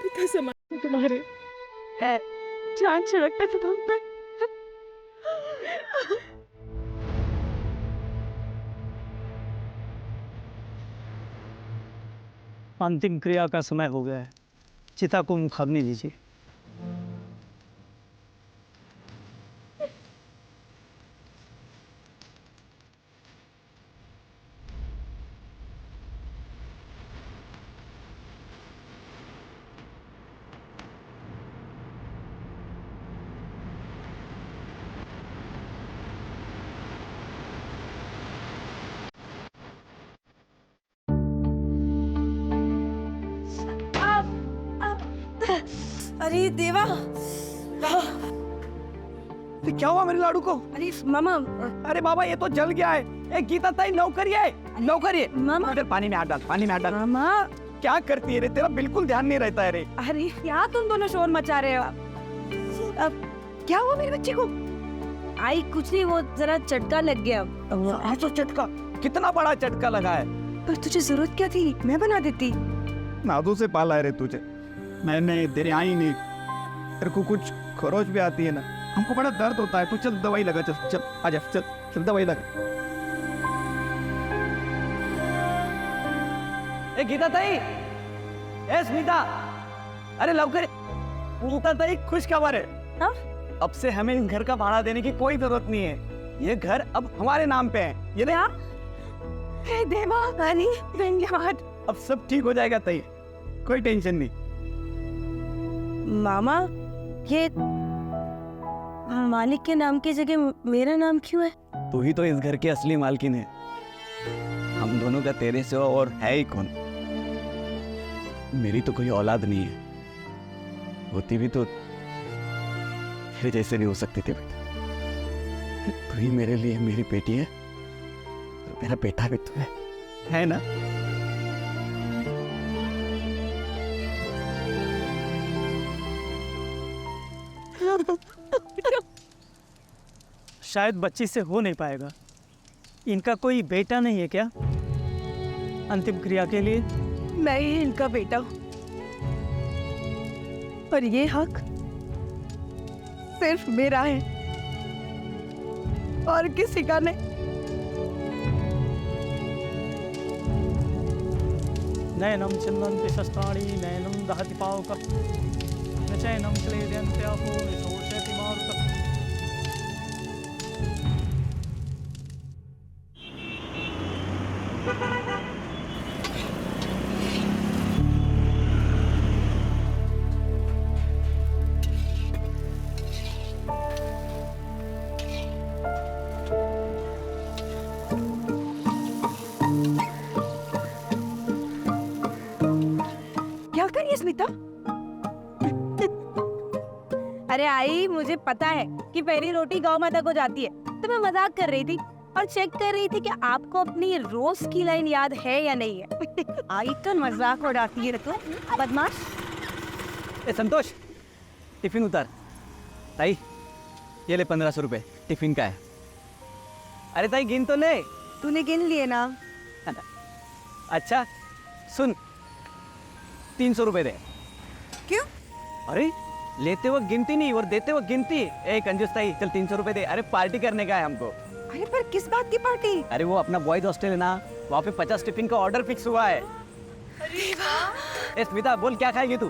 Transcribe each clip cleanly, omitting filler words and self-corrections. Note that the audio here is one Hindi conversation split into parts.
पिता समान तुम्हारे है, जान छिड़कता था तुम पे। अंतिम क्रिया का समय हो गया है, चिता को मुखाग्नि दीजिए। अरे देवा, क्या हुआ मेरे लाडू को? अरे मामा, अरे बाबा ये तो जल गया है। ए गीता ताई नौकरी है, नौकरी है। मामा। इधर पानी में हाथ डाल, पानी में हाथ डाल। मामा, क्या करती है रे? तेरा बिल्कुल ध्यान नहीं रहता है रे। अरे क्या तुम दोनों शोर मचा रहे हो? अब क्या हुआ मेरे बच्चे को? आई कुछ नहीं, वो जरा चटका लग गया। ऐसा चटका? कितना बड़ा चटका लगा है? पर तुझे जरूरत क्या थी? मैं बना देती। नादू से पाला है रे तुझे। मैंने तेरे आई नहीं। तेरे को कुछ खरोच भी आती है ना। हमको बड़ा दर्द होता है। तू चल दवाई लगा, चल चल आजा, चल चल दवाई लगा। ए गीता ताई, ए स्मिता, अरे लवकर। गीता ताई खुश खबर है। हाँ? अब से हमें इन घर का भाड़ा देने की कोई जरूरत नहीं है। ये घर अब हमारे नाम पे है। ये क्या? हे देवा, अरे धन्यवाद। अब सब ठीक हो जाएगा ताई, कोई टेंशन नहीं। मामा, ये मालिक के नाम की जगह मेरा नाम क्यों है? तू ही तो इस घर की असली मालकिन है। हम दोनों का तेरे सिवा और है ही कौन? मेरी तो कोई औलाद नहीं है। होती भी तो तेरे जैसे नहीं हो सकती थी बेटा। तू ही मेरे लिए मेरी बेटी है और मेरा बेटा भी तू है ना? शायद बच्ची से हो नहीं पाएगा। इनका कोई बेटा नहीं है क्या अंतिम क्रिया के लिए? मैं ही इनका बेटा हूं, पर ये हक सिर्फ मेरा है और किसी का नहीं। नयनम चिन्वन्ति शस्त्राणि नयनम दहति पावकम् न चैनं क्लेदयन्ति आपो न शोषयति मारुतम्। क्या कर रही है स्मिता? अरे आई, मुझे पता है कि पहली रोटी गौ माता को जाती है, तो मैं मजाक कर रही थी और चेक कर रही थी कि आपको अपनी रोज की लाइन याद है या नहीं है। आई तो मजाक उड़ाती है तो बदमाश। ए संतोष, टिफिन उतार। ताई ये ले 1500 रुपए, टिफिन का है। अरे ताई गिन तो ले। तूने गिन लिए ना? अच्छा सुन, 300 रुपए दे। क्यों? अरे लेते वक्त गिनती नहीं और देते वक्त गिनती। ए कंजूस ताई, चल 300 रुपए दे। अरे पार्टी करने का है हमको। अरे पर किस बात की पार्टी? अरे वो अपना बॉयज हॉस्टल है ना, वहाँ पे 50 टिफिन का ऑर्डर फिक्स हुआ है। ए स्मिता बोल, क्या खाएगी तू?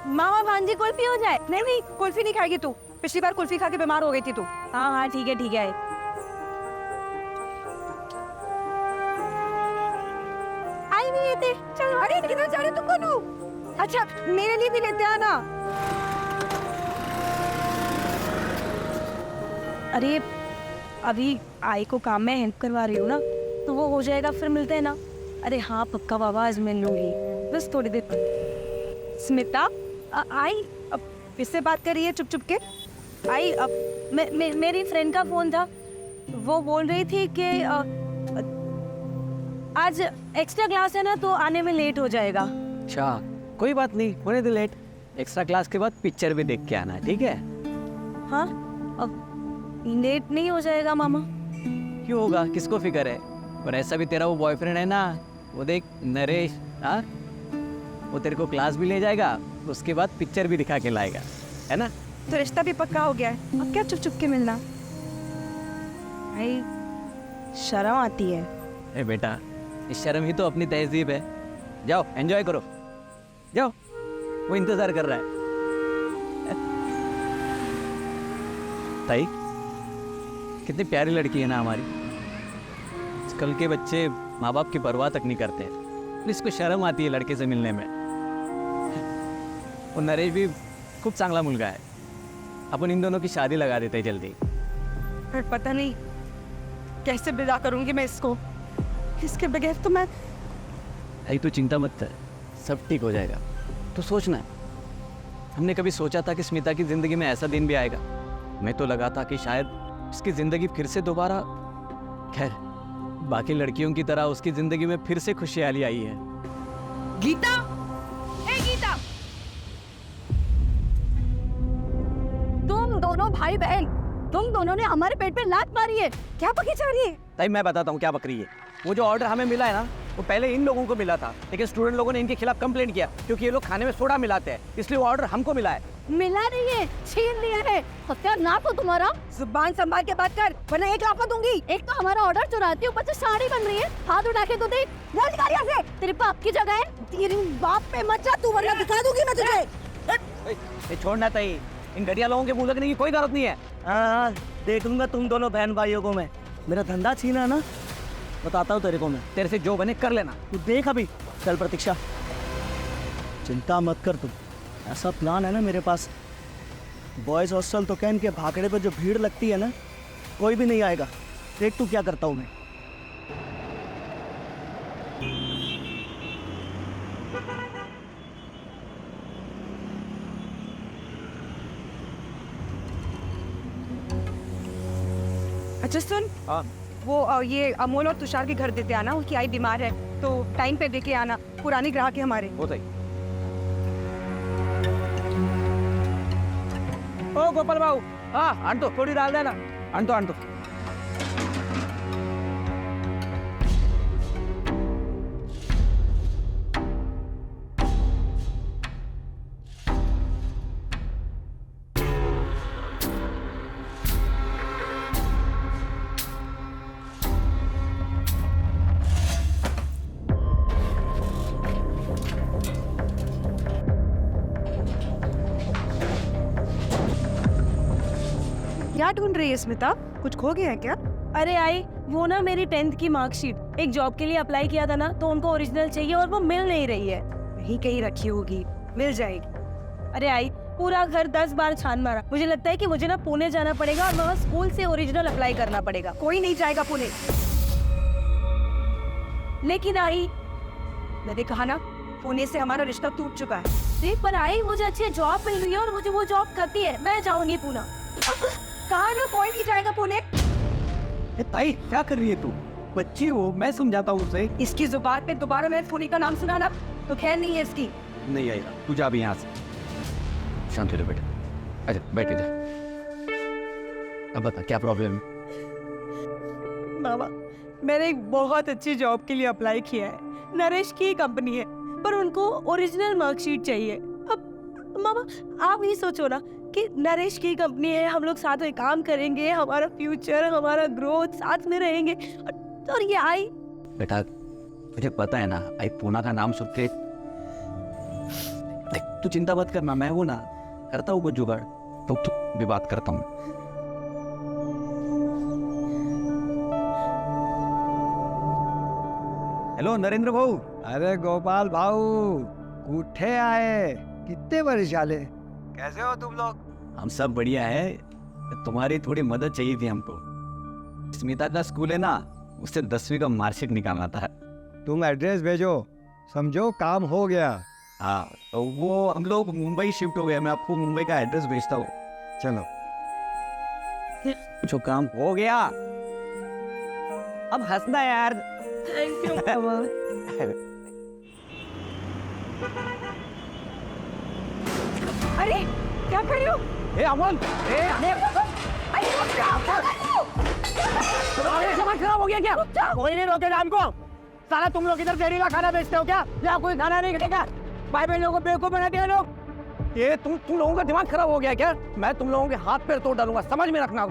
मामा भांजी कुल्फी हो जाए। नहीं नहीं, कुल्फी नहीं खाएगी तू। पिछली बार कुल्फी खा के बीमार हो गई थी तू। हाँ हाँ ठीक है ठीक है। आई भी लेते। चल। अरे किधर जा रहे तू? कौन? अच्छा मेरे लिए भी लेते आना। अरे अभी आई को काम में हेल्प करवा रही हूँ ना, तो वो हो जाएगा, फिर मिलते हैं ना। अरे हाँ पक्का बाबा, आज मिल लूंगी बस थोड़ी देर। स्मिता आई अब किससे बात कर रही है चुप चुप के? आई अब मेरी फ्रेंड का फोन था, वो बोल रही थी कि आज एक्स्ट्रा क्लास है ना, तो आने में लेट हो जाएगा। अच्छा कोई बात नहीं, होने दे लेट। एक्स्ट्रा क्लास के बाद पिक्चर भी देख के आना, ठीक है? हाँ अब लेट नहीं हो जाएगा मामा? क्यों होगा, किसको फिक्र है? और ऐसा भी तेरा वो बॉयफ्रेंड है ना, वो देख नरेश, हाँ, वो तेरे को क्लास भी ले जाएगा, उसके बाद पिक्चर भी दिखा के लाएगा, है ना? तो रिश्ता भी पक्का हो गया है, अब क्या चुप चुप के मिलना? भाई शर्म आती है। ए बेटा, इस शर्म ही तो अपनी तहजीब है। जाओ एंजॉय करो, जाओ, वो इंतजार कर रहा है। ताई, कितनी प्यारी लड़की है ना हमारी। कल के बच्चे माँ बाप की परवाह तक नहीं करते हैं, इसको शर्म आती है लड़के से मिलने में। और नरेश भी खूब चांगला मुलगा है, अपन इन दोनों की शादी लगा देते हैं जल्दी। पर पता नहीं कैसे विदा करूंगी मैं इसको, इसके बगैर तो मैं। भाई तू चिंता मत कर, सब ठीक हो जाएगा। तो सोचना है, हमने कभी सोचा था कि स्मिता की ज़िंदगी में ऐसा दिन भी आएगा? मैं तो लगा था कि शायद उसकी ज़िंदगी फिर से दोबारा, खैर बाकी लड़कियों की तरह उसकी ज़िंदगी में फिर से खुशहाली आई है। गीता, ए गीता, तुम दोनों भाई बहन, तुम दोनों ने हमारे पेट पे लात मारी है, क्या पकी चढ़ रही है? ताई मैं बताता हूँ क्या बकरी है। वो जो ऑर्डर हमें मिला है ना, वो पहले इन लोगों को मिला था, लेकिन स्टूडेंट लोगों ने इनके खिलाफ कंप्लेंट किया क्योंकि ये लोग खाने में सोडा मिलाते हैं, इसलिए वो ऑर्डर हमको मिला है। मिला नहीं है, छीन लिया है। सत्यानाश हो तुम्हारा, जुबान संभाल के बात कर वरना एक लाफा दूंगी। एक तो हमारा ऑर्डर चुराती, ऊपर से साड़ी बन रही है, हाथ उठा के तो देख, जल्दी कर यहाँ से, तेरे बाप की जगह है। तेरे बाप पे मत जा तू, वरना दिखा दूंगी मैं तुझे। ये छोड़ना ताई, इन घटिया लोगों के मुंह लगने की कोई जरूरत नहीं है। हाँ, देख लूंगा तुम दोनों बहन भाइयों को मैं। मेरा धंधा छीना ना, बताता हूँ तेरे को मैं। तेरे से जो बने कर लेना। तू देख अभी। चल प्रतीक्षा, चिंता मत कर तुम, ऐसा प्लान है ना मेरे पास। बॉयज़ हॉस्टल तो कैन के भाखड़े पे जो भीड़ लगती है ना, कोई भी नहीं आएगा। देख तू क्या करता हूँ मैं। अच्छा सुन, हाँ, वो ये अमोल और तुषार के घर देते आना, उनकी आई बीमार है तो टाइम पे देके आना, पुरानी ग्राहक है हमारे। वो सही। ओ गोपाल बाबू, हाँ आन तो थोड़ी डाल देना, आन तो। क्या ढूंढ रही है स्मिता, कुछ खो गया है क्या? अरे आई, वो ना मेरी 10th की मार्कशीट, एक जॉब के लिए अप्लाई किया था ना, तो उनको ओरिजिनल चाहिए और वो मिल नहीं रही है। कहीं कहीं रखी होगी, मिल जाएगी। अरे आई, पूरा घर 10 बार छान मारा। मुझे लगता है कि मुझे ना पुणे जाना पड़ेगा और वहाँ स्कूल से ओरिजिनल अप्लाई करना पड़ेगा। कोई नहीं जाएगा पुणे। लेकिन आई, मैंने कहा ना, पुणे से हमारा रिश्ता टूट चुका है। देख पर आई, मुझे अच्छी जॉब मिल रही है और मुझे वो जॉब करती है, मैं जाऊंगी पुणे। कहा ना कोई नहीं जाएगा पुणे। ए ताई क्या कर रही है तू? बच्ची हो, मैं समझाता हूँ उसे। इसकी जुबान पे दोबारा मैं पुणे का नाम सुना ना तो खैर नहीं है इसकी। नहीं आएगा, तू जा भी यहाँ से। शांति रहो बेटा, अच्छा बैठ के जा। अब बता क्या प्रॉब्लम है? मामा, मैंने एक बहुत अच्छी जॉब के लिए अप्लाई किया है, नरेश की कंपनी है, पर उनको ओरिजिनल मार्कशीट चाहिए। अब मामा आप ही सोचो ना कि नरेश की कंपनी है, हम लोग साथ में काम करेंगे, हमारा फ्यूचर, हमारा ग्रोथ साथ में रहेंगे, और ये आई। बेटा मुझे पता है ना, आई पूना का नाम सुन के, देख तू चिंता मत करना, मैं हूं ना, करता हूँ कुछ जुगाड़। तो भी बात करता हूँ। हेलो नरेंद्र भाऊ। अरे गोपाल भाऊ, उठे आए, कितने वर्ष वाले, कैसे हो तुम लोग? हम सब बढ़िया है, तुम्हारी थोड़ी मदद चाहिए थी हमको। स्मिता का स्कूल है ना, उससे 10वीं का मार्कशीट निकालना था। तुम एड्रेस भेजो, समझो काम हो गया। हाँ तो वो हम लोग मुंबई शिफ्ट हो गए, मैं आपको मुंबई का एड्रेस भेजता हूँ। चलो जो काम हो गया, अब हंसना यार। थैंक यू मामा। अरे क्या कर रही हो? ए अमन, ए आई खराब हो गया क्या? कोई नहीं रोकेगा हमको। साला तुम लोग इधर जहरीला खाना बेचते हो क्या? या कोई खाना नहीं खिलेगा? भाई बहनों को बेवकूफ बना दिया लोग। ये तुम लोगों का दिमाग खराब हो गया क्या? मैं तुम लोगों के हाथ पैर तोड़ डालूंगा, समझ में रखना।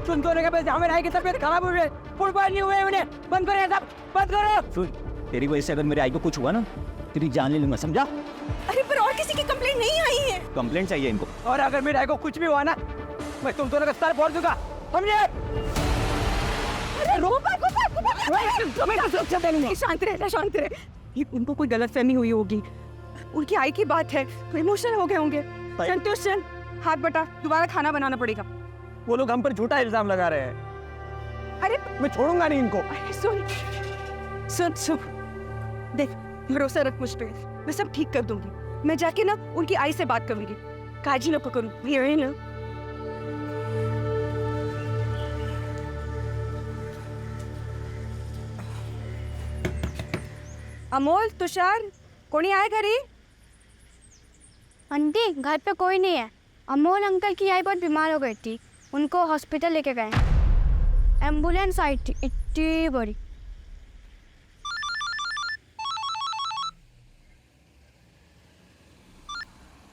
सुन तो के पैसे हमें की तबीयत खराब हो गई, फुटबॉल नहीं हुए उन्हें। बंद करो सब, बंद करो। सुन, तेरी वजह से अगर मेरे आई को कुछ हुआ ना, तेरी जान ले लूंगा, समझा? अरे पर और किसी की कंप्लेंट नहीं आई है। कंप्लेंट चाहिए इनको। और अगर मेरे आई को कुछ भी हुआ ना, मैं तुम दोनों का सर फोड़ दूंगा, समझे? शांत रहे, शांत रहे। ये उनको कोई गलतफहमी हुई होगी, उनकी आई की बात है, तो इमोशनल हो गए होंगे। संतोष चल, हाथ बटा, दोबारा खाना बनाना पड़ेगा। वो लोग हम पर झूठा इल्जाम लगा रहे हैं। अरे मैं छोड़ूंगा नहीं इनको। अरे सुन सुन सुन, देख भरोसा रख मुझ पे, मैं सब ठीक कर दूंगी। मैं जाके ना उनकी आई से बात करूंगी, काजी ना पकड़ूं, ये ना। अमोल, तुषार, कोणी आहे घरी? आंटी घर पे कोई नहीं है। अमोल अंकल की आई बहुत बीमार हो गई थी, उनको हॉस्पिटल लेके गए। एम्बुलेंस आई थी इतनी बड़ी।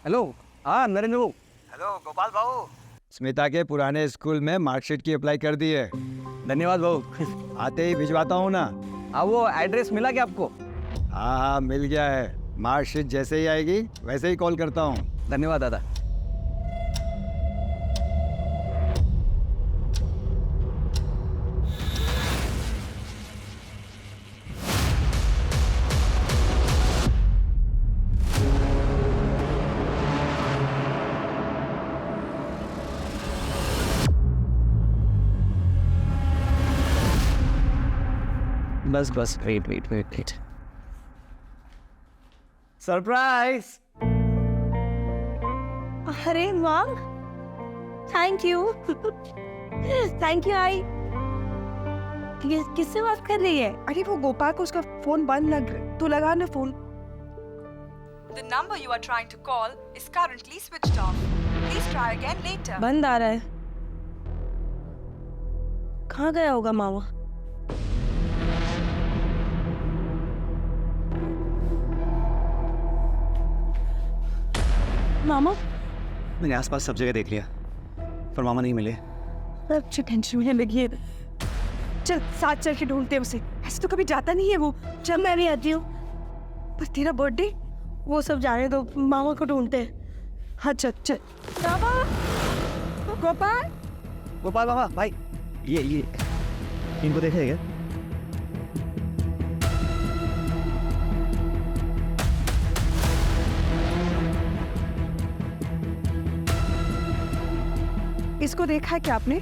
हेलो, हाँ नरेंद्र बाबू। हेलो गोपाल भाऊ, स्मिता के पुराने स्कूल में मार्कशीट की अप्लाई कर दी है। धन्यवाद भाऊ। आते ही भिजवाता हूँ ना। हाँ, वो एड्रेस मिला क्या आपको? हाँ हाँ मिल गया है। मार्कशीट जैसे ही आएगी वैसे ही कॉल करता हूँ। धन्यवाद दादा। बस वेट। सरप्राइज। अरे वाह, थैंक यू थैंक यू आई। किससे बात कर रही है? अरे वो गोपाल को उसका फोन बंद लग रहा, तू लगा ना phone. The number you are trying to call is currently switched off. Please try again later. बंद आ रहा है। कहाँ गया होगा मामा? मामा मैंने आसपास सब जगह देख लिया, पर मामा नहीं मिले। अच्छी टेंशन में लगी है। चल साथ चल के ढूंढते हैं उसे, ऐसे तो कभी जाता नहीं है वो। चल मैं भी आती हूँ। पर तेरा बर्थडे, वो सब जाने दो, मामा को ढूंढते हैं। हाँ चल चल। मामा, गोपाल, गोपाल मामा भाई, ये इनको देखा है क्या? इसको देखा है क्या आपने?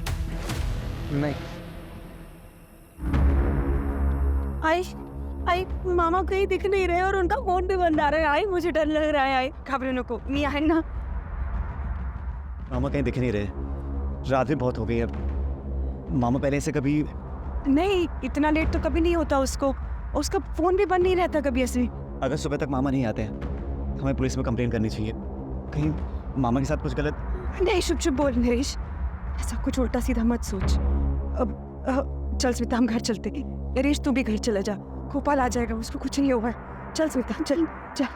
नहीं। आई मामा कहीं दिख नहीं रहे और उनका फोन भी बंद आ रहा है। आई मुझे डर लग रहा है। आई घबराने को नहीं है ना। मामा कहीं दिख नहीं रहे, रात भी बहुत हो गई अब। मामा पहले से कभी नहीं, इतना लेट तो कभी नहीं होता उसको। उसका फोन भी बंद नहीं रहता कभी ऐसे। अगर सुबह तक मामा नहीं आते हैं, हमें पुलिस में कंप्लेन करनी चाहिए। कहीं मामा के साथ कुछ गलत। नहीं, चुप बोल नरेश, ऐसा कुछ उल्टा सीधा मत सोच। अब चल स्मिता, हम घर चलते। नरेश तू भी घर चला जा, गोपाल आ जाएगा, उसको कुछ नहीं होगा। चल स्मिता, चल चल।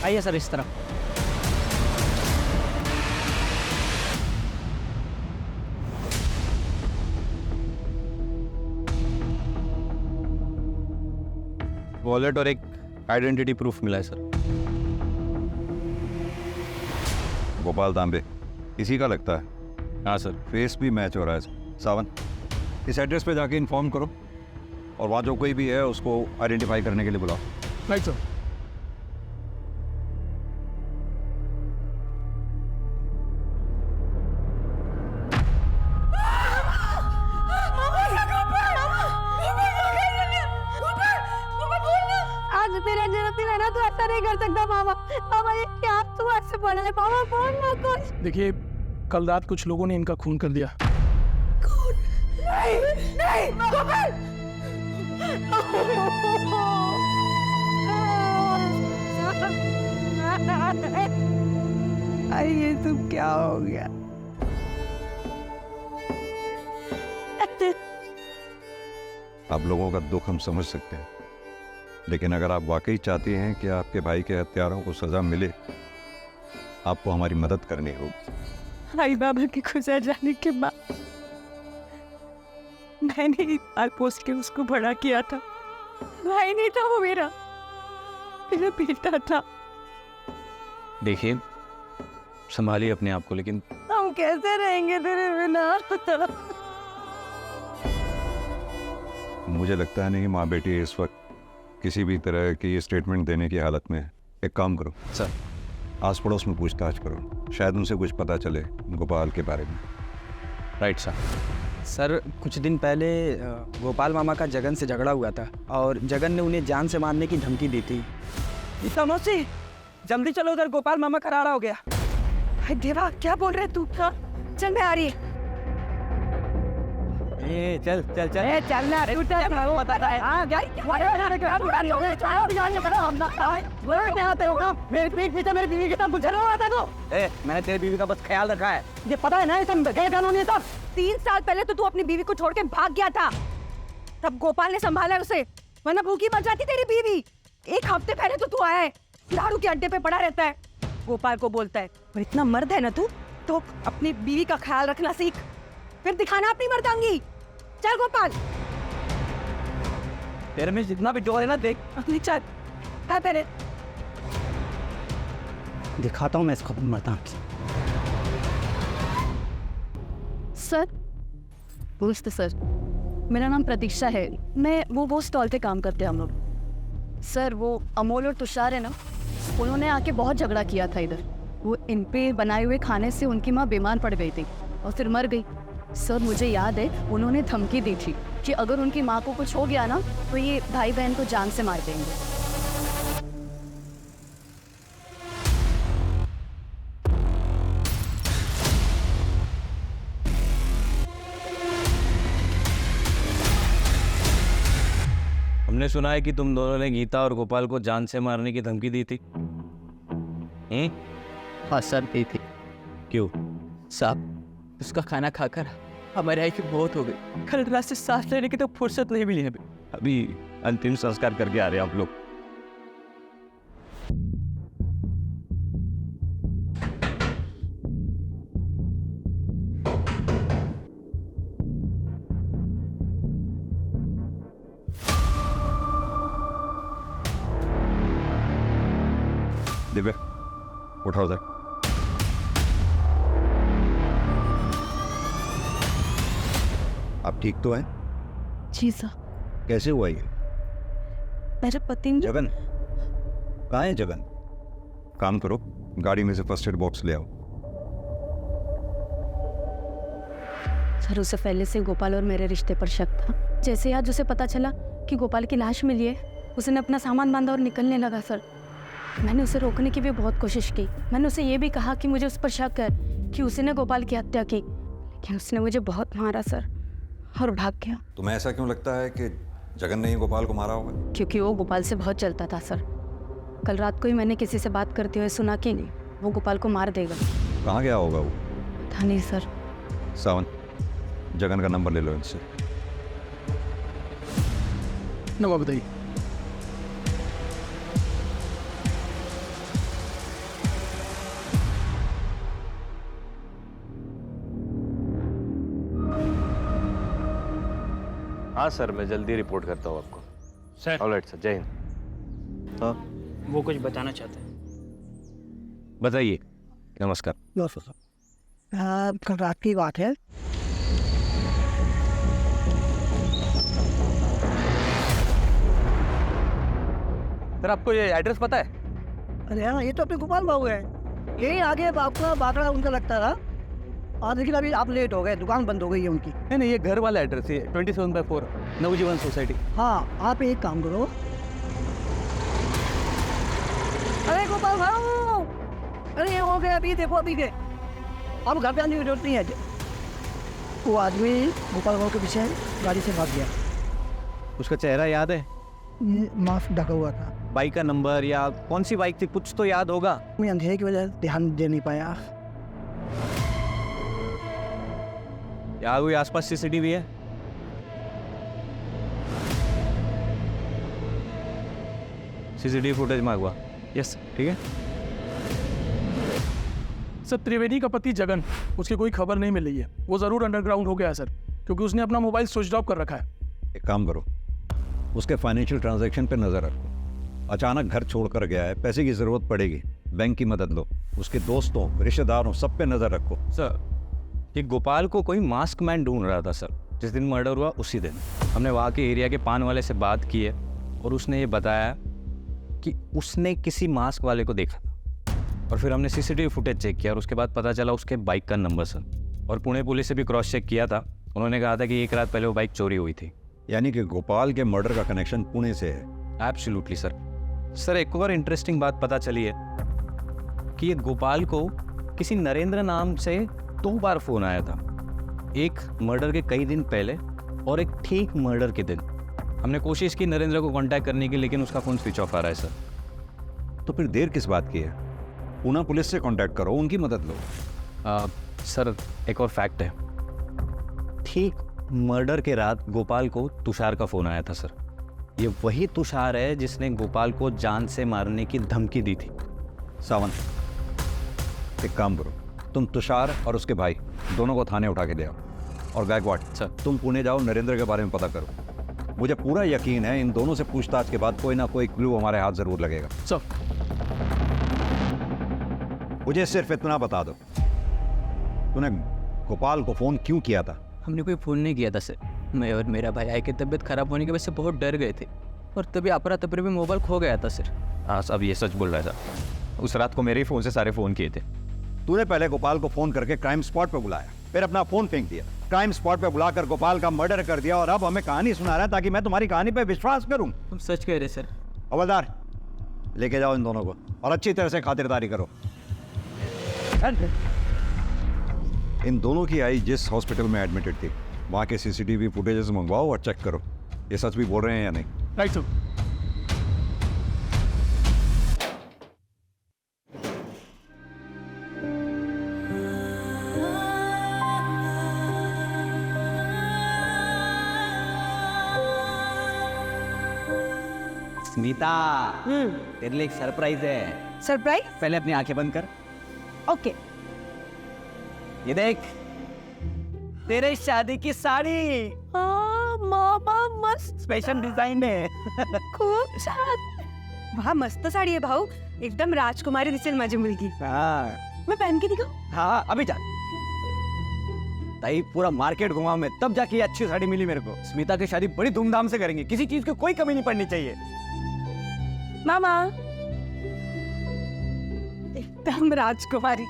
आइए सर, इस तरफ। वॉलेट और एक आइडेंटिटी प्रूफ मिला है सर। गोपाल तांबे इसी का लगता है। हाँ सर। फेस भी मैच हो रहा है। सावन, इस एड्रेस पे जाके इन्फॉर्म करो और वहाँ जो कोई भी है उसको आइडेंटिफाई करने के लिए बुलाओ। Right sir. आज तेरा जन्मदिन है ना, तू ऐसा नहीं कर सकता मामा। मामा ये क्या तू ऐसे बोल रहे मामा बोल ना कुछ। देखिए, कल रात कुछ लोगों ने इनका खून कर दिया। नहीं गोपाल। अरे ये सब क्या हो गया? आप लोगों का दुख हम समझ सकते हैं, लेकिन अगर आप वाकई चाहती हैं कि आपके भाई के हत्यारों को सजा मिले, आपको हमारी मदद करनी होगी। आई बाबा के गुजर जाने के बाद मैंने इकबाल पोस्ट के उसको बड़ा किया था। भाई नहीं था वो, मेरा बेटा था। देखिए, संभालिए अपने आप को, लेकिन हम कैसे रहेंगे तेरे बिना? मुझे लगता है नहीं माँ बेटी इस वक्त किसी भी तरह की स्टेटमेंट देने की हालत में है। एक काम करो सर, आस पड़ोस में पूछताछ करो, शायद उनसे कुछ पता चले गोपाल के बारे में। Right sir. सर, कुछ दिन पहले गोपाल मामा का जगन से झगड़ा हुआ था और जगन ने उन्हें जान से मारने की धमकी दी थी। मौसी जल्दी चलो, उधर गोपाल मामा का राड़ा हो गया। हाय देवा, क्या बोल रहे तू? चल मैं आ रही है। चल चल चल चलना मैंने तेरी बीवी का बस ख्याल रखा है। ये पता है ना, गैर कानूनी सब। 3 साल पहले तो तू अपनी बीवी को छोड़ के भाग गया था, तब गोपाल ने संभाला उसे, वरना भूखी मर जाती तेरी बीवी। 1 हफ्ते पहले तो तू आया है, दारू के अड्डे पे पड़ा रहता है, गोपाल को बोलता है। और इतना मर्द है ना तू, तो अपनी बीवी का ख्याल रखना सीख, फिर दिखाना अपनी मर्दांगी। चल गोपाल, तेरे में जितना भी जोर है ना, देख अपनी चल तेरे दिखाता हूँ मैं इसको मर्दांगी। सर, नमस्ते सर, मेरा नाम प्रतीक्षा है। मैं वो स्टॉल पे काम करते हैं हम लोग। सर, वो अमोल और तुषार है ना, उन्होंने आके बहुत झगड़ा किया था इधर। वो इन पे बनाए हुए खाने से उनकी माँ बीमार पड़ गई थी और फिर मर गई। सर, मुझे याद है उन्होंने धमकी दी थी कि अगर उनकी माँ को कुछ हो गया ना, तो ये भाई बहन को जान से मार देंगे। हमने सुना है कि तुम दोनों ने गीता और गोपाल को जान से मारने की धमकी दी थी। हाँ सर, दी थी। क्यों? साहब, उसका खाना खाकर हमारे आई की मौत हो गई। कल रात से सांस लेने की तो फुर्सत नहीं मिली हमें। अभी अंतिम संस्कार करके आ रहे हैं आप लोग। दिव्या, उठाओ उधर। आप ठीक तो हैं? जी सर। कैसे हुआ ये? मेरे पति ने जगन कहाँ है? जगन, काम करो, गाड़ी में से फर्स्ट एड बॉक्स ले आओ। सर, उसे पहले से गोपाल और मेरे रिश्ते पर शक था। जैसे आज उसे पता चला कि गोपाल की लाश मिली है, उसने अपना सामान बांधा और निकलने लगा। सर, मैंने उसे रोकने की भी बहुत कोशिश की। मैंने उसे ये भी कहा कि मुझे उस पर शक है कि उसने गोपाल की हत्या की, लेकिन उसने मुझे बहुत मारा सर, और भाग गया। तुम्हें ऐसा क्यों लगता है कि जगन ने ही गोपाल को मारा होगा? क्योंकि वो गोपाल से बहुत चलता था सर। कल रात को ही मैंने किसी से बात करते हुए सुना कि वो गोपाल को मार देगा। कहाँ गया होगा वो? था नहीं सर। सावन, जगन का नंबर ले लो इनसे। नंबर बताइए। हाँ सर, मैं जल्दी रिपोर्ट करता हूँ आपको। सर। ऑलराइट सर, जय हिंद। हाँ, वो कुछ बताना चाहते हैं। बताइए। नमस्कार। कल रात की बात है। सर, आपको ये एड्रेस पता है? अरे हाँ, ये तो अपने गोपाल बाबू है। यही आगे आपका बाकड़ा उनका लगता था, और लेकिन अभी आप लेट हो गए, दुकान बंद हो गई है उनकी। नहीं, ये घर वाला एड्रेस है, 27/4 नवजीवन सोसाइटी। हाँ, आप एक काम करो। अरे गोपाल भाऊ, अरे ये हो गया, अभी देखो अभी के, अब घर पे आने की जरूरत नहीं है। वो आदमी गोपाल गाँव के पीछे गाड़ी से भाग गया। उसका चेहरा याद है? मास्क ढका हुआ था। बाइक का नंबर या कौन सी बाइक थी, कुछ तो याद होगा। मैं अंधेरे की वजह से ध्यान दे नहीं पाया। यहाँ कोई आसपास सीसीटीवी है? CCTV footage मांगवा। यस, ठीक है। सर त्रिवेदी का पति जगन, उसकी कोई खबर नहीं मिल रही है। वो ज़रूर अंडरग्राउंड हो गया है सर, क्योंकि उसने अपना मोबाइल स्विच ऑफ कर रखा है। एक काम करो, उसके फाइनेंशियल ट्रांजैक्शन पे नज़र रखो। अचानक घर छोड़कर गया है, पैसे की ज़रूरत पड़ेगी, बैंक की मदद लो। उसके दोस्तों, रिश्तेदारों, सब पे नज़र रखो। सर, ये गोपाल को कोई मास्क मैन ढूंढ रहा था सर। जिस दिन मर्डर हुआ उसी दिन हमने वहाँ के एरिया के पान वाले से बात की है और उसने ये बताया कि उसने किसी मास्क वाले को देखा था। और फिर हमने सीसीटीवी फुटेज चेक किया और उसके बाद पता चला उसके बाइक का नंबर सर। और पुणे पुलिस से भी क्रॉस चेक किया था, उन्होंने कहा था कि एक रात पहले वो बाइक चोरी हुई थी। यानी कि गोपाल के मर्डर का कनेक्शन पुणे से है। Absolutely sir. सर, एक और इंटरेस्टिंग बात पता चली है कि ये गोपाल को किसी नरेंद्र नाम से 2 बार फोन आया था। एक मर्डर के कई दिन पहले और एक ठीक मर्डर के दिन। हमने कोशिश की नरेंद्र को कांटेक्ट करने की, लेकिन उसका फ़ोन स्विच ऑफ आ रहा है सर। तो फिर देर किस बात की है? पुणे पुलिस से कांटेक्ट करो, उनकी मदद लो। सर, एक और फैक्ट है। ठीक मर्डर के रात गोपाल को तुषार का फ़ोन आया था सर। ये वही तुषार है जिसने गोपाल को जान से मारने की धमकी दी थी। सावंत, एक काम करो, तुम तुषार और उसके भाई दोनों को थाने उठा के ले आओ। और गायकवाड़ सर, तुम पुणे जाओ, नरेंद्र के बारे में पता करो। मुझे पूरा यकीन है इन दोनों से पूछताछ के बाद कोई ना कोई क्लू हमारे हाथ जरूर लगेगा। सर, मुझे सिर्फ इतना बता दो, तूने गोपाल को फोन क्यों किया था? हमने कोई फ़ोन नहीं किया था सर। मैं और मेरा भाई आई की तबीयत खराब होने की वजह से बहुत डर गए थे और तभी अपरा तपरे में मोबाइल खो गया था सर। हाँ, अब ये सच बोल रहा है सर। उस रात को मेरे ही फ़ोन से सारे फ़ोन किए थे। तूने पहले गोपाल को फोन करके क्राइम स्पॉट पे बुलाया, फिर अपना फोन फेंक दिया, क्राइम स्पॉट पे बुलाकर गोपाल का मर्डर कर दिया और अब हमें कहानी सुना रहा है ताकि मैं तुम्हारी कहानी पे विश्वास करूं। तुम सच कह रहे सर। हवलदार, लेके जाओ इन दोनों को और अच्छी तरह से खातिरदारी करो। इन दोनों की आई जिस हॉस्पिटल में एडमिटेड थी, वहाँ के सीसीटीवी फुटेजेस मंगवाओ और चेक करो ये सच भी बोल रहे हैं या नहीं। Right sir. स्मिता, तेरे लिए एक सरप्राइज है। सरप्राइज? पहले अपनी आंखें बंद कर। ओके। ये देख, तेरे शादी की साड़ी। हाँ मामा, मस्त स्पेशल डिजाइन है। खूब साथ। वाह, मस्त साड़ी है भाऊ, एकदम राजकुमारी दिसेल माझी मुलगी। हाँ मैं पहन के दिखाऊं? हाँ, अभी जा। ताई पूरा मार्केट घुमा मैं, तब जाके ये अच्छी साड़ी मिली मेरे को। स्मिता की शादी बड़ी धूमधाम से करेंगे, किसी चीज की कोई कमी नहीं पड़नी चाहिए। मामा, एकदम राजकुमारी।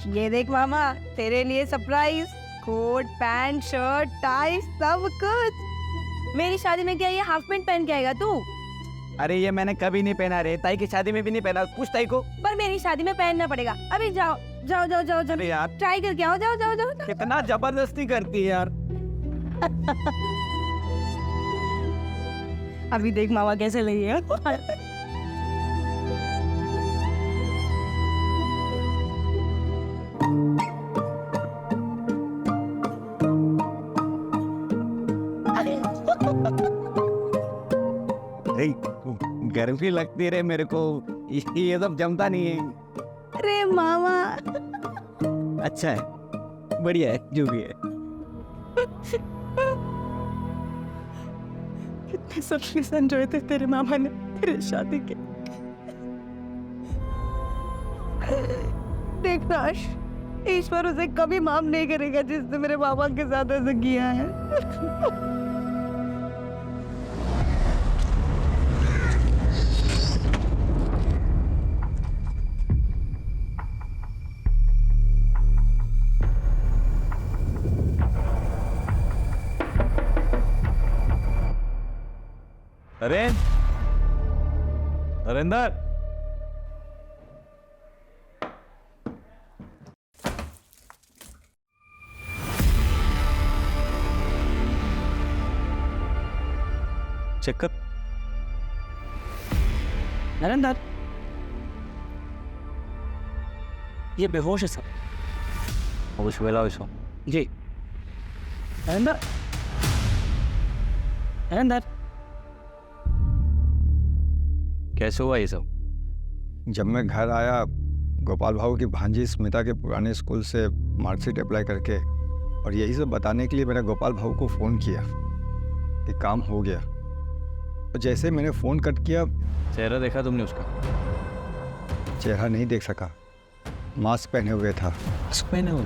ये देख मामा, तेरे लिए surprise, coat pant shirt tie सब कुछ। मेरी शादी में क्या ये हाफ पैंट पहन के आएगा तू? अरे ये मैंने कभी नहीं पहना रे, ताई की शादी में भी नहीं पहना। पूछ ताई को। पर मेरी शादी में पहनना पड़ेगा। अभी जाओ जाओ जाओ जाओ जाओ, अरे यार, ट्राई करके आओ, जाओ जाओ जाओ। कितना जबरदस्ती करती है यार। अभी देख मामा कैसे लगी है। गर्मी लगती रे मेरे को, ये सब जमता नहीं है। अरे मामा, अच्छा है, बढ़िया है, जो भी है। कितने सरप्राइज एंजॉय थे तेरे मामा ने तेरे शादी के। देखना, ईश्वर उसे कभी माफ नहीं करेगा जिसने मेरे मामा के साथ ऐसा किया है। नरेंद्र, चेक कर। नरेंद्र, ये बेहोश है सब। होश वेला इसको। जी नरेंद्र, नरेंद्र, कैसे हुआ ये सब? जब मैं घर आया, गोपाल भाऊ की भांजी स्मिता के पुराने स्कूल से मार्कशीट अप्लाई करके, और यही सब बताने के लिए मैंने गोपाल भाऊ को फ़ोन किया कि काम हो गया। और जैसे मैंने फ़ोन कट किया, चेहरा देखा तुमने उसका? चेहरा नहीं देख सका, मास्क पहने हुए था। मास्क पहने हुए?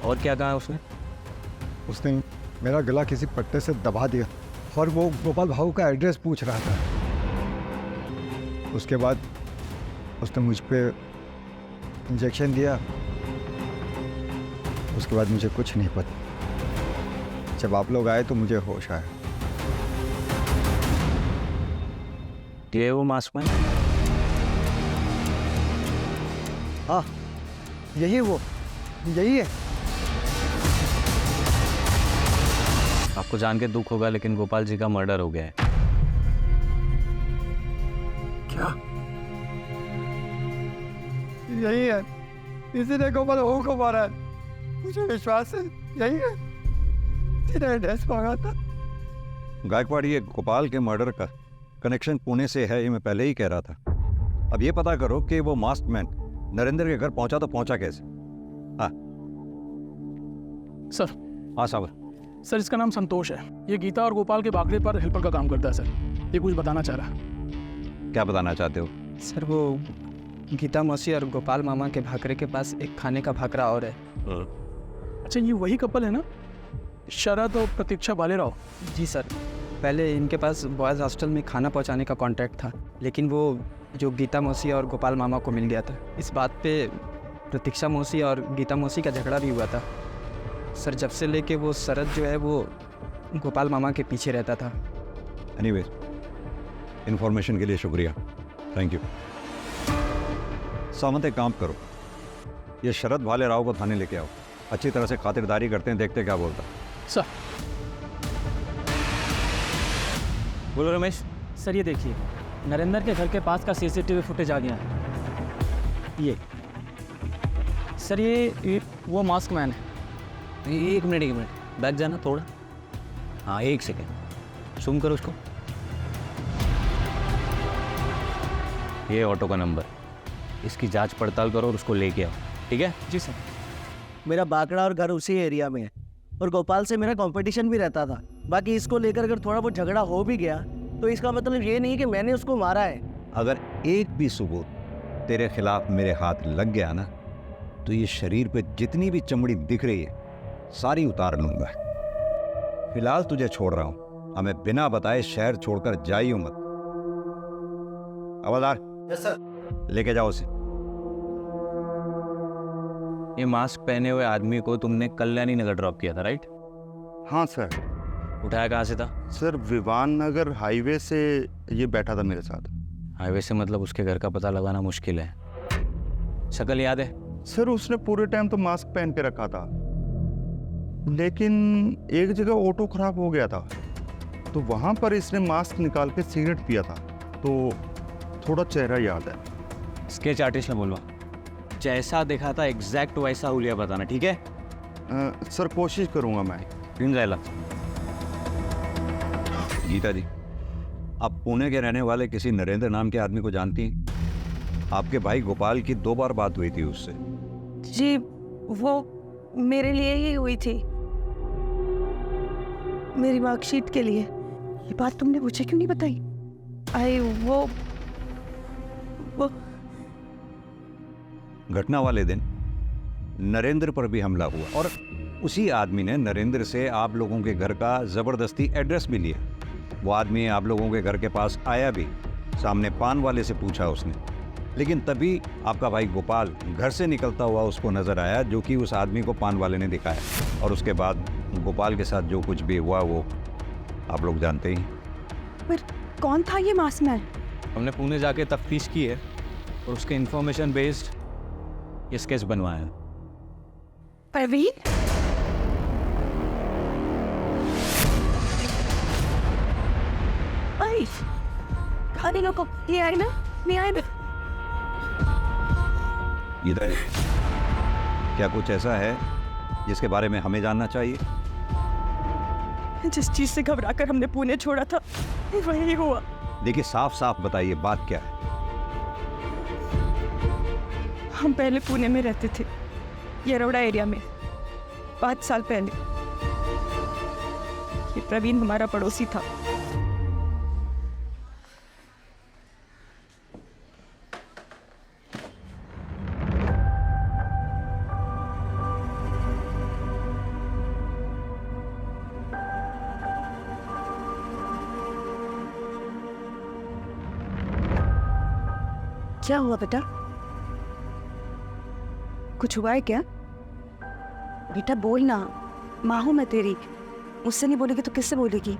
और क्या कहा उसने? उसने मेरा गला किसी पट्टे से दबा दिया और वो गोपाल भाऊ का एड्रेस पूछ रहा था। उसके बाद उसने मुझ पे इंजेक्शन दिया। उसके बाद मुझे कुछ नहीं पता। जब आप लोग आए तो मुझे होश आया। ये वो मास्क मैन? हाँ, यही वो, यही है। आपको जान के दुख होगा, लेकिन गोपाल जी का मर्डर हो गया है। क्या? यही है, इसी ने गोपाल भाऊ को मारा है। मुझे विश्वास है यही है, जिन्हें एड्रेस मांगा था। गायकवाड़, ये गोपाल के मर्डर का कनेक्शन पुणे से है, ये मैं पहले ही कह रहा था। अब ये पता करो कि वो मास्क मैन नरेंद्र के घर पहुंचा तो पहुंचा कैसे? हाँ सर। हाँ साबर। सर, इसका नाम संतोष है। ये गीता और गोपाल के भागने पर हेल्पर का काम करता है सर। ये कुछ बताना चाह रहा है। क्या बताना चाहते हो? सर, वो गीता मौसी और गोपाल मामा के भाकरे के पास एक खाने का भाकरा और है। अच्छा, ये वही कपल है ना, शरद और प्रतीक्षा भालेराव? जी सर, पहले इनके पास बॉयज़ हॉस्टल में खाना पहुंचाने का कॉन्ट्रैक्ट था, लेकिन वो जो गीता मौसी और गोपाल मामा को मिल गया था। इस बात पे प्रतीक्षा मौसी और गीता मौसी का झगड़ा भी हुआ था सर। जब से लेके वो शरद जो है वो गोपाल मामा के पीछे रहता था। एनीवेज, इन्फॉर्मेशन के लिए शुक्रिया, थैंक यू। सामंत, एक काम करो, ये शरद भालेराव को थाने लेके आओ। अच्छी तरह से खातिरदारी करते हैं, देखते क्या बोलता। सर। बोलो रमेश। सर, ये देखिए, नरेंद्र के घर के पास का सीसीटीवी फुटेज आ गया है। ये सर, ये वो मास्क मैन है। एक मिनट, बैक जाना थोड़ा। हाँ, एक सेकेंड, जूम करो उसको। ये ऑटो का नंबर, इसकी जांच पड़ताल करो और उसको लेके आओ, ठीक है? जी सर। मेरा बाकड़ा और घर उसी एरिया में है, और गोपाल से मेरा कंपटीशन भी रहता था। बाकी इसको लेकर अगर थोड़ा बहुत झगड़ा हो भी गया तो इसका मतलब ये नहीं कि मैंने उसको मारा है। अगर एक भी सबूत तेरे खिलाफ मेरे हाथ लग गया ना, तो ये शरीर पे जितनी भी चमड़ी दिख रही है सारी उतार लूंगा। फिलहाल तुझे छोड़ रहा हूं, हमें बिना बताए शहर छोड़कर जाइयो मत। हवलदार। Yes sir. लेके जाओ उसे। ये मास्क पहने हुए आदमी को तुमने कल्याणी नगर ड्रॉप किया था, राइट? हाँ सर। उठाया कहाँ से था? सर, विवान नगर हाईवे से ये बैठा था मेरे साथ। हाईवे से मतलब उसके घर का पता लगाना मुश्किल है। शक्ल याद है? सर, उसने पूरे टाइम तो मास्क पहन के रखा था, लेकिन एक जगह ऑटो खराब हो गया था, तो वहाँ पर इसने मास्क निकाल के सिगरेट पिया था, तो थोड़ा चेहरा याद है। स्केच आर्टिस्ट ने बोलवा, जैसा देखा था एग्जैक्ट वैसा हुलिया बताना, ठीक है? सर, कोशिश करूँगा मैं। गीता जी, आप पुणे के रहने वाले किसी नरेंद्र नाम के आदमी को जानती हैं? आपके भाई गोपाल की 2 बार बात हुई थी उससे। जी, वो मेरे लिए ही हुई थी, मेरी मार्कशीट के लिए। ये बात तुमने मुझे क्यों नहीं बताई? वो घटना वाले दिन नरेंद्र पर भी हमला हुआ, और उसी आदमी ने नरेंद्र से आप लोगों के घर का जबरदस्ती एड्रेस भी लिया। वो आदमी आप लोगों के घर के पास आया भी, सामने पान वाले से पूछा उसने, लेकिन तभी आपका भाई गोपाल घर से निकलता हुआ उसको नजर आया, जो कि उस आदमी को पान वाले ने दिखाया। और उसके बाद गोपाल के साथ जो कुछ भी हुआ वो आप लोग जानते ही। पर कौन था ये मास्क मैन? हमने पुणे जाके तफ्तीश की है और उसके इंफॉर्मेशन बेस्ड ये स्केच बनवाया है। परवीन? नहीं लोगों ये आए ना, नहीं आए ना। इधर क्या कुछ ऐसा है जिसके बारे में हमें जानना चाहिए? जिस चीज से घबराकर हमने पुणे छोड़ा था वही हुआ। देखिए, साफ साफ बताइए बात क्या है। हम पहले पुणे में रहते थे, येरवड़ा एरिया में, 5 साल पहले। ये प्रवीण हमारा पड़ोसी था। क्या हुआ बेटा? कुछ हुआ है क्या? बेटा बोल ना, माँ हूं मैं तेरी। मुझसे नहीं बोलेगी तो किससे बोलेगी?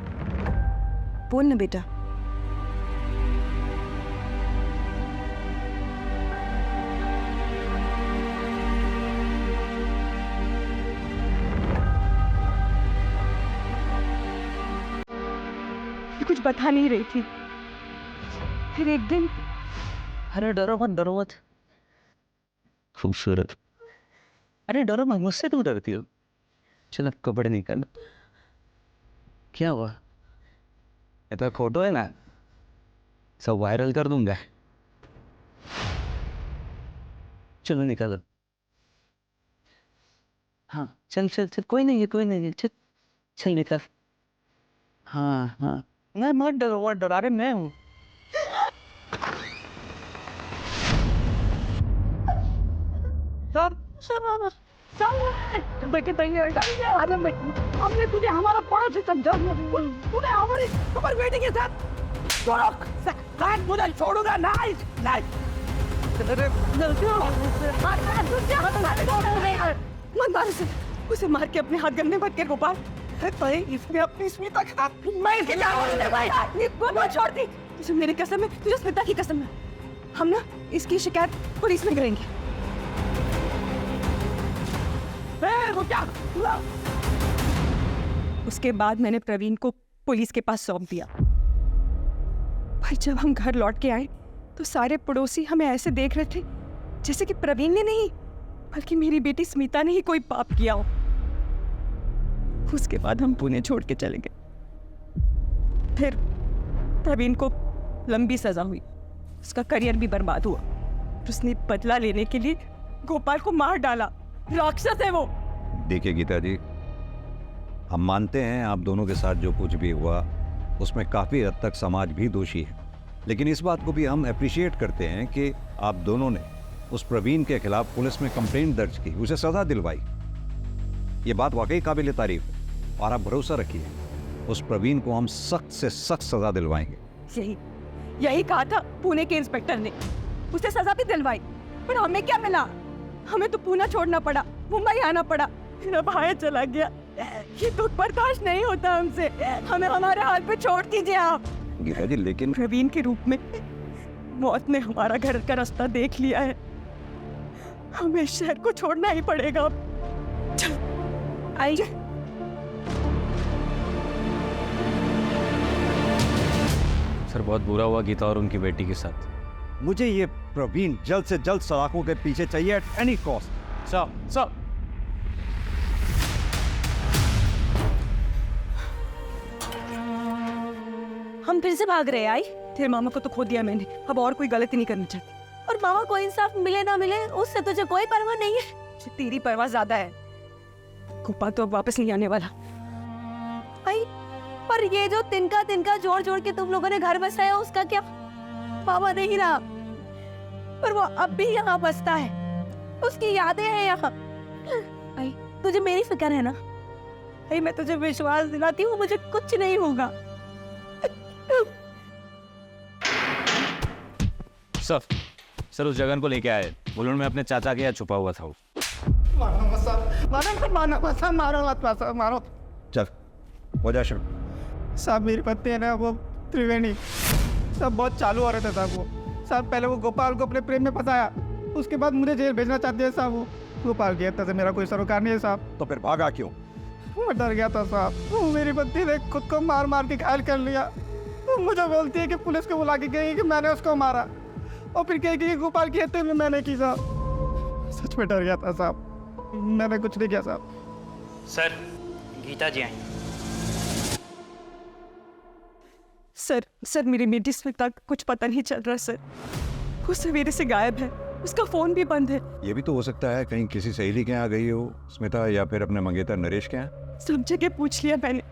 बोल ना बेटा। कुछ बता नहीं रही थी। फिर एक दिन अरे डरो मत। खूबसूरत। अरे डरो मत, मुझसे क्यों डरती हो? चलो कपड़े निकाल। क्या हुआ? ये तो फोटो है ना, सब वायरल कर दूंगा। चलो निकालो। हाँ चल, कोई नहीं है, चल निकाल। हाँ नहीं मत डरो, अरे मैं हूँ। हमने तुझे हमारा पड़ोसी समझा, तूने हमारी हमारी बेटी के साथ मुझे छोड़ूंगा नहीं। मत मार उसे मार के अपने हाथ गंदे मत कर गोपाल। इसने अपनी स्मिता के साथ मैं छोड़ दी। तुझे मेरी कसम है, तुझे स्मिता की कसम है। हम ना इसकी शिकायत पुलिस में करेंगे। उसके बाद मैंने प्रवीण को पुलिस के पास सौंप दिया। भाई जब हम घर लौट के आए तो सारे पड़ोसी हमें ऐसे देख रहे थे जैसे कि प्रवीण ने नहीं बल्कि मेरी बेटी स्मिता ने ही कोई पाप किया हो। उसके बाद हम पुणे छोड़ के चले गए। फिर प्रवीण को लंबी सजा हुई, उसका करियर भी बर्बाद हुआ। उसने बदला लेने के लिए गोपाल को मार डाला। राक्षस है वो। देखिए गीता जी, हम मानते हैं आप दोनों के साथ जो कुछ भी हुआ उसमें काफ़ी हद तक समाज भी दोषी है, लेकिन इस बात को भी हम अप्रिशिएट करते हैं कि आप दोनों ने उस प्रवीण के खिलाफ पुलिस में कंप्लेंट दर्ज की, उसे सज़ा दिलवाई। ये बात वाकई काबिल तारीफ है और आप भरोसा रखिए उस प्रवीण को हम सख्त से सख्त सज़ा दिलवाएंगे। यही कहा था पुणे के इंस्पेक्टर ने, उसे सजा भी दिलवाई। पर हमें क्या मिला? हमें तो पुणे छोड़ना पड़ा, मुंबई आना पड़ा। मेरा भाई चला गया। ये दुख बर्दाश्त नहीं होता हमसे। हमें हमारे हाल पे छोड़ दीजिए आप। गीता जी लेकिन प्रवीण के रूप में मौत ने हमारा घर का रास्ता देख लिया है। हमें शहर को छोड़ना ही पड़ेगा। चल आइए। सर बहुत बुरा हुआ गीता और उनकी बेटी के साथ। मुझे ये प्रवीण जल्द से जल्द सलाखों के पीछे चाहिए एट एनी कॉस्ट। सर हम फिर से भाग रहे हैं। आई तेरे मामा को तो खो दिया मैंने, अब और कोई गलती नहीं करनी चाहती। और मामा को इंसाफ मिले ना मिले उससे तुझे कोई परवाह नहीं है। तेरी परवाह ज्यादा है। गोपाल तो अब वापस नहीं आने वाला। आई पर ये जो तिनका तिनका जोड़ जोड़ के तुम लोगों ने घर बसाया उसका क्या? मामा नहीं रहा पर वो अब भी यहाँ बसता है, उसकी यादें हैं यहाँ। आई तुझे मेरी फिक्र है ना? आई मैं तुझे विश्वास दिलाती हूँ मुझे कुछ नहीं होगा। सर उस जगन को लेके आए, बुलून में अपने चाचा के यहाँ छुपा हुआ था वो। मारो। चल हो जा शुरू। साहब मेरी पत्नी है ना वो त्रिवेणी, सब बहुत चालू हो रहे थे साहब। वो साहब पहले वो गोपाल को अपने प्रेम में फंसाया, उसके बाद मुझे जेल भेजना चाहते हैं साहब। वो गोपाल की हत्या से मेरा कोई सरोकार नहीं है साहब। तो फिर भागा क्यों? वो डर गया था साहब। वो मेरी पत्नी ने खुद को मार मार के घायल कर लिया। वो मुझे बोलती है कि पुलिस को बुला के कहेगी कि मैंने उसको मारा, और फिर कहेगी कि गोपाल की हत्या भी मैंने की साहब। सच में डर गया था साहब, मैंने कुछ नहीं किया साहब। सर गीता जी आई। सर मेरी बेटी स्मिता का कुछ पता नहीं चल रहा सर, वो सवेरे से गायब है, उसका फोन भी बंद है। ये भी तो हो सकता है कहीं किसी सहेली के यहाँ गई हो स्मिता, या फिर अपने मंगेतर नरेश के यहाँ। सब जगह पूछ लिया मैंने,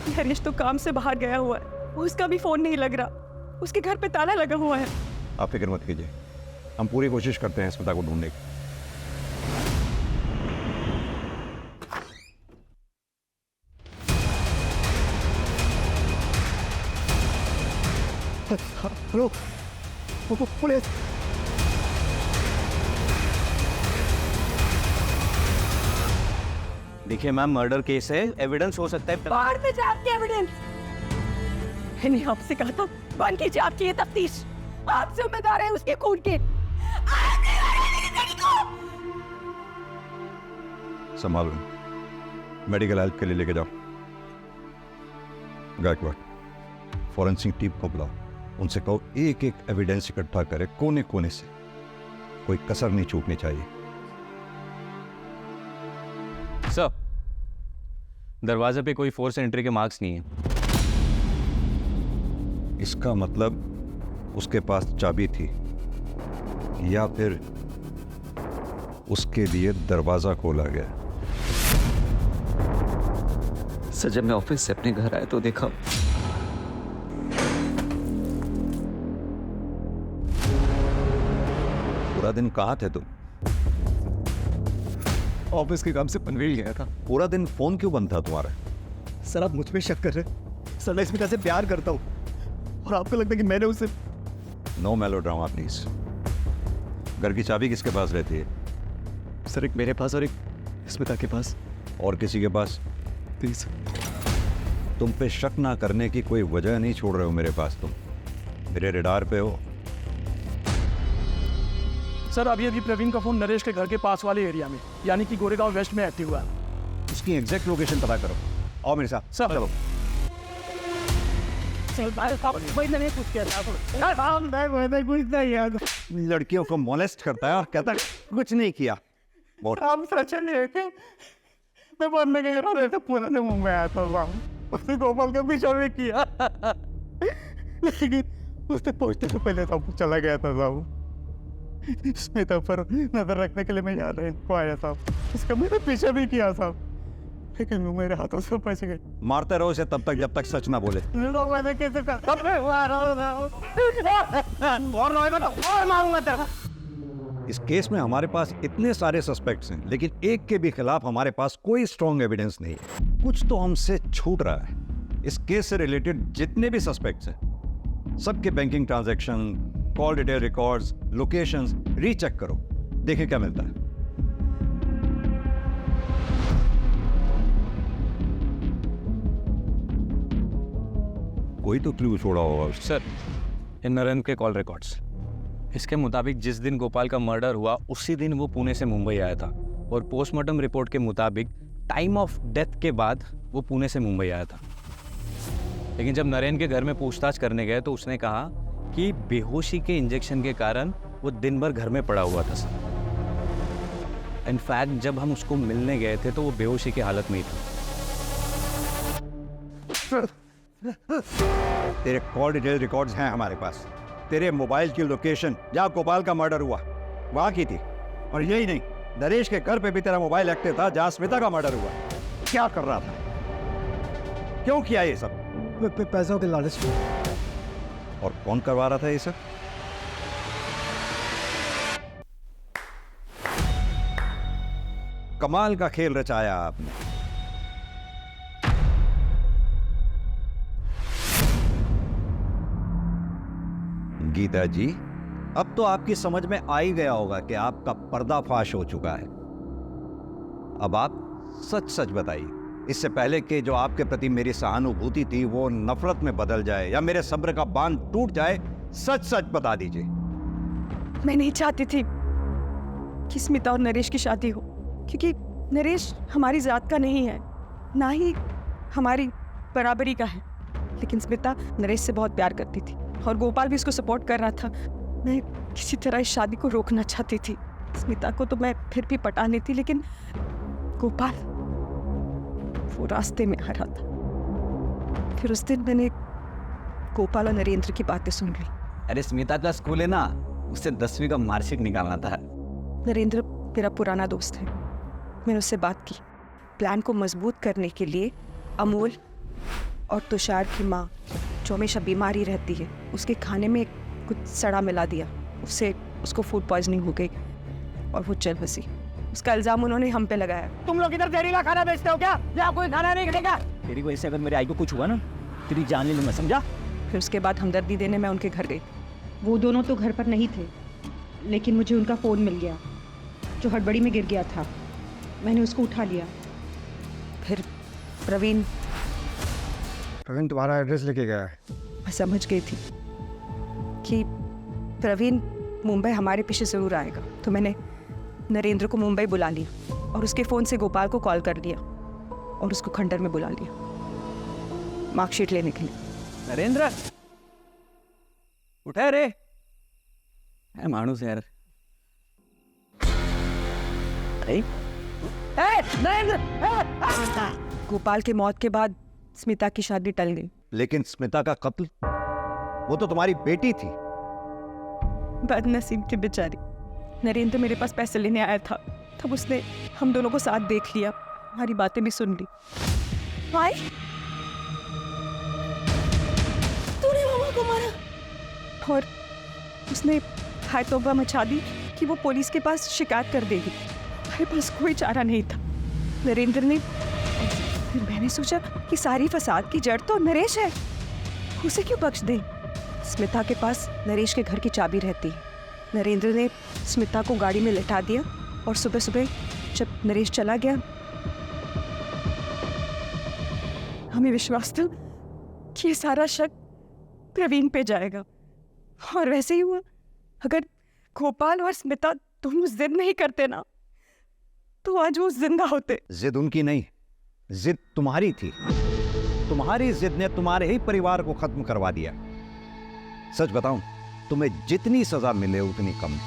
नरेश तो काम से बाहर गया हुआ है, उसका भी फोन नहीं लग रहा, उसके घर पे ताला लगा हुआ है। आप फिक्र मत कीजिए, हम पूरी कोशिश करते हैं स्मिता को ढूंढने की। Hello police. देखिए मैम, मर्डर केस है, एविडेंस हो सकता है। बाहर में आपके एविडेंस, मैंने आपसे कहा था बंद कीजिए आपकी ये तफ्तीश, आप जिम्मेदार है उसके खून के। संभालो, मेडिकल हेल्प के लिए लेके जाओ। गायकवाड़, फॉरेंसिक टीम को बुलाओ, उनसे कहो एक एक एविडेंस इकट्ठा करे कोने कोने से, कोई कसर नहीं छूटनी चाहिए। सर, दरवाजे पे कोई फोर्स एंट्री के मार्क्स नहीं है। इसका मतलब उसके पास चाबी थी, या फिर उसके लिए दरवाजा खोला गया। सर, जब मैं ऑफिस से अपने घर आया तो देखा पूरा दिन कहाँ थे तुम? ऑफिस के काम से पनवेल गया था। पूरा दिन फोन क्यों बंद था तुम्हारा? सर आप मुझ पे शक कर रहे हैं? सर मैं स्मिता से प्यार करता हूँ, और आपको लगता है कि मैंने उसे। No melodrama please. घर की चाबी किसके पास रहती है? सर एक मेरे पास और एक स्मिता के पास। और किसी के पास? प्लीज। तुम पे शक ना करने की कोई वजह नहीं छोड़ रहे हो मेरे पास, तुम मेरे रडार पे हो। सर अभी अभी प्रवीण का फोन नरेश के घर के पास वाले एरिया में, यानी कि गोरेगांव वेस्ट में एक्टिव हुआ है। उसकी एग्जैक्ट लोकेशन पता करो। आओ मेरे साथ। सर चलो। लड़कियों को मोलेस्ट करता है और कहता है कुछ नहीं किया। हम सच लेके मैं पढ़ने के लिए तो पुणे से मुंबई आया था साहब, उसने गोपाल का पीछा भी किया, लेकिन उसने पहुंचने से पहले सब चला गया था साहब। स्मिता पर नजर रखने के लिए मैं यहाँ रहने को आया साहब, उसका मैंने पीछा भी किया साहब, लेकिन वो मेरे हाथों से बच गए। मारते रहो उसे तब तक जब तक सच ना बोले। लोग मैंने कैसे मारूंगा तेरा। इस केस में हमारे पास इतने सारे सस्पेक्ट्स हैं, लेकिन एक के भी खिलाफ हमारे पास कोई स्ट्रॉन्ग एविडेंस नहीं है। कुछ तो हमसे छूट रहा है। इस केस से रिलेटेड जितने भी सस्पेक्ट्स हैं, सबके banking transaction, call detail records, locations recheck करो, देखिए क्या मिलता है। कोई तो क्लू छोड़ा होगा। सर, इन नरेंद्र के कॉल रिकॉर्ड्स, इसके मुताबिक जिस दिन गोपाल का मर्डर हुआ उसी दिन वो पुणे से मुंबई आया था, और पोस्टमार्टम रिपोर्ट के मुताबिक टाइम ऑफ डेथ के बाद वो पुणे से मुंबई आया था। लेकिन जब नरेंद्र के घर में पूछताछ करने गए तो उसने कहा कि बेहोशी के इंजेक्शन के कारण वो दिन भर घर में पड़ा हुआ था सर। इनफैक्ट जब हम उसको मिलने गए थे तो वो बेहोशी की हालत में ही था। तेरे कॉल डिटेल रिकॉर्ड्स हैं हमारे पास। तेरे मोबाइल की लोकेशन जहाँ गोपाल का मर्डर हुआ वहाँ की थी, और यही नहीं, नरेश के घर पे भी तेरा मोबाइल एक्टिव था जहाँ स्मिता का मर्डर हुआ। क्या कर रहा था? क्यों किया ये सब? पैसों के लालच में। और कौन करवा रहा था ये सब? कमाल का खेल रचाया आपने। गीता जी, अब तो आपकी समझ में आ ही गया होगा कि आपका पर्दाफाश हो चुका है। अब आप सच सच बताइए, इससे पहले कि जो आपके प्रति मेरी सहानुभूति थी वो नफरत में बदल जाए या मेरे सब्र का बांध टूट जाए, सच सच बता दीजिए। मैं नहीं चाहती थी कि स्मिता और नरेश की शादी हो, क्योंकि नरेश हमारी जात का नहीं है, ना ही हमारी बराबरी का है। लेकिन स्मिता नरेश से बहुत प्यार करती थी और गोपाल भी उसको सपोर्ट कर रहा था। मैं किसी तरह इस शादी को रोकना चाहती थी। स्मिता को तो मैं फिर भी पटा लेती, लेकिन गोपाल वो रास्ते में आ रहा था। फिर उस दिन मैंने गोपाल और नरेंद्र की बातें सुन ली। अरे स्मिता का स्कूल है ना, उससे 10वीं का मार्कशीट निकालना था। नरेंद्र मेरा पुराना दोस्त है। मैंने उससे बात की। प्लान को मजबूत करने के लिए अमोल और तुषार की माँ, जो हमेशा बीमार ही रहती है, उसके खाने में कुछ सड़ा मिला दिया। उससे उसको फूड पॉइजनिंग हो गई और वो चल बसी। उसका इल्जाम उन्होंने हम पे लगाया। तुम लोग इधर जहरीला खाना बेचते हो क्या? या कोई खाना नहीं खिलेगा? तेरी वजह से अगर मेरे आई को कुछ हुआ ना, तेरी जान ले लूंगा, समझा? फिर उसके बाद हमदर्दी देने मैं उनके घर गई। वो दोनों तो घर पर नहीं थे, लेकिन मुझे उनका फ़ोन मिल गया जो हड़बड़ी में गिर गया था। मैंने उसको उठा लिया। फिर प्रवीण तुम्हारा एड्रेस लेके गया है। मैं समझ गई थी कि प्रवीण मुंबई हमारे पीछे ज़रूर आएगा, तो मैंने नरेंद्र को मुंबई बुला लिया और उसके फ़ोन से गोपाल को कॉल कर लिया और उसको खंडर में बुला लिया मार्कशीट लेने के लिए। नरेंद्र उठा रे, मानुस यार। गोपाल के मौत के बाद स्मिता की शादी टल गई। लेकिन स्मिता का कत्ल, वो तो तुम्हारी बेटी थी। बदनसीब की बेचारी। नरेंद्र मेरे पास पैसे लेने आया था, तब उसने हम दोनों को साथ देख लिया, हमारी बातें भी सुन ली। भाई तूने मामा को मारा? और उसने हाय तौबा मचा दी कि वो पुलिस के पास शिकायत कर देगी। हमारे पास कोई चारा नहीं था। नरेंद्र ने, फिर मैंने सोचा कि सारी फसाद की जड़ तो नरेश है, उसे क्यों बख्श दें। स्मिता के पास नरेश के घर की चाबी रहती है। नरेंद्र ने स्मिता को गाड़ी में लिटा दिया और सुबह सुबह जब नरेश चला गया, हमें विश्वास था कि ये सारा शक प्रवीण पे जाएगा, और वैसे ही हुआ। अगर गोपाल और स्मिता दोनों जिद नहीं करते ना, तो आज वो जिंदा होते। जिद उनकी नहीं, जिद तुम्हारी थी। तुम्हारी जिद ने तुम्हारे ही परिवार को खत्म करवा दिया। सच बताऊं, तुम्हें जितनी सजा मिले उतनी कम।